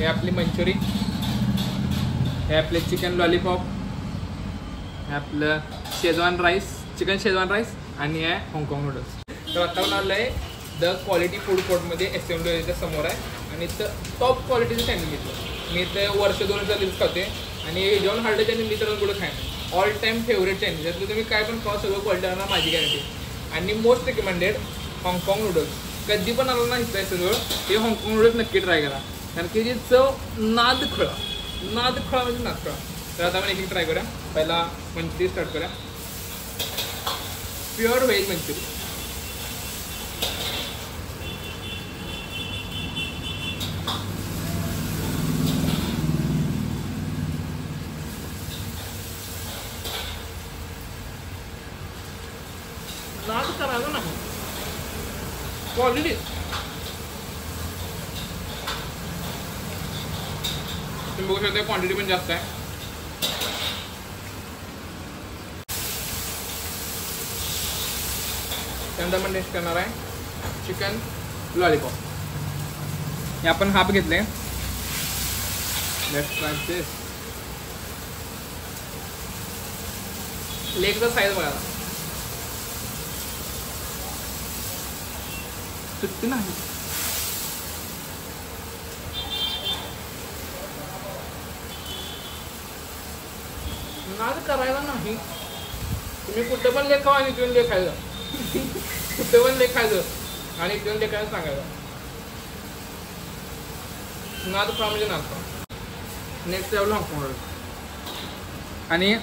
हे आपली मंचुरी, हे आपले chicken lollipop, हे आपलं Schezwan rice, chicken Schezwan rice आणि हे हाँगकाँग नूडल्स. तर आता पण आलं आहे द क्वालिटी फूड कोर्टमध्ये एसएमडब्ल्यूच्या समोर आहे आणि इथं टॉप क्वालिटीचं सँडविच घेतलं. मी इथं वर्ष 2 वर्ष दिवस खाते आणि जॉन हार्डेच्या मी तर कुठं खाय ऑल टाईम फेवरेट सँडविच. त्यातलं तुम्ही काय पण खावा सगळं क्वालिटी आणणार माझी गॅरंटी. आणि मोस्ट रिकमेंडेड हाँगकाँग नूडल्स. कधी पण आलं ना इथं सगळं ते हाँगकाँग नूडल्स नक्की ट्राय करा, कारण की जी चव नादखळा म्हणजे नादखळा. तर आता आपण एक ट्राय करूया. पहिला मंचुरी स्टार्ट करूया. Pure veg manchurian. नाद करायचं नाही, क्वालिटी. तुम्ही बघू शकता क्वांटिटी पण जास्त आहे. त्यानंतर आपण टेस्ट करणार आहे चिकन लॉलीपॉप. हे आपण हाफ घेतले. Let's try this. लेगचा साईज बघा, सुट्टी नाही. नाद करायला नाही. तुम्ही कुठे पण लेख खावा आणि इथून लेख खायचं, कुठे पण लेख खायचं आणि इथून लेखायला सांगायचं. नाद खा म्हणजे नाद खा. नेक्स्ट लेवल हाँगकाँग. आणि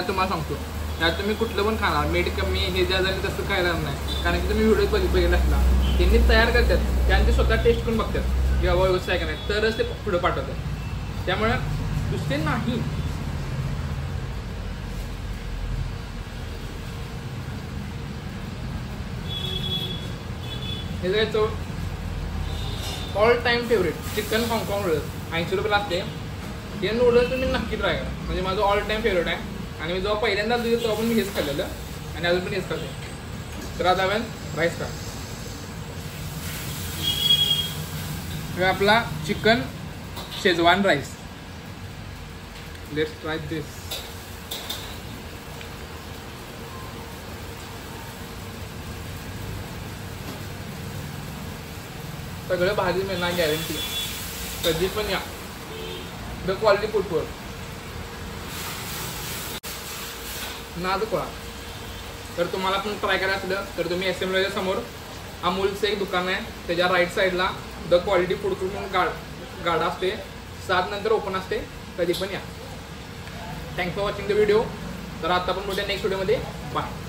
तुम्हाला सांगतो त्यात तुम्ही कुठलं पण खाणार, मीठ कमी हे ज्या झाले तसं खायला नाही, कारण की तुम्ही व्हिडिओ बघितला असला त्यांनी तयार करतात त्यांनी स्वतः टेस्ट करून बघतात की बाबा व्यवस्थित आहे का नाही, तरच ते पुढे पाठवतात. त्यामुळे दुसरे नाही. हे जायचं ऑल टाईम फेवरेट चिकन हाँगकाँग नूडल्स. 80 रुपयाला असते. हे नूडल्स तुम्ही नक्की ट्राय करा, म्हणजे माझं ऑल टाईम फेवरेट आहे. आणि मी जेव्हा पहिल्यांदा दिलं तेव्हा पण मी हेच खाल्लेलं आणि अजून पण हेच खाते. तर आता आपण राईस खा. आपला chicken Schezwan rice. Let's try this. सगळं भाजी मिळणार गॅरंटी. कधी पण या द क्वालिटी फूड कोर्ट. नाद कोळा. तर तुम्हाला पण ट्राय करायचं असलं तर तुम्ही एसएमडब्ल्यूच्या समोर अमूलचं एक दुकान आहे, त्याच्या राईट साईडला द क्वालिटी फूड कोर्ट म्हणून गाडा असते. 7 नंतर ओपन असते. कधी पण या. Thanks for watching the video. तर आता आपण भेटूया नेक्स्ट व्हिडिओमध्ये. बाय.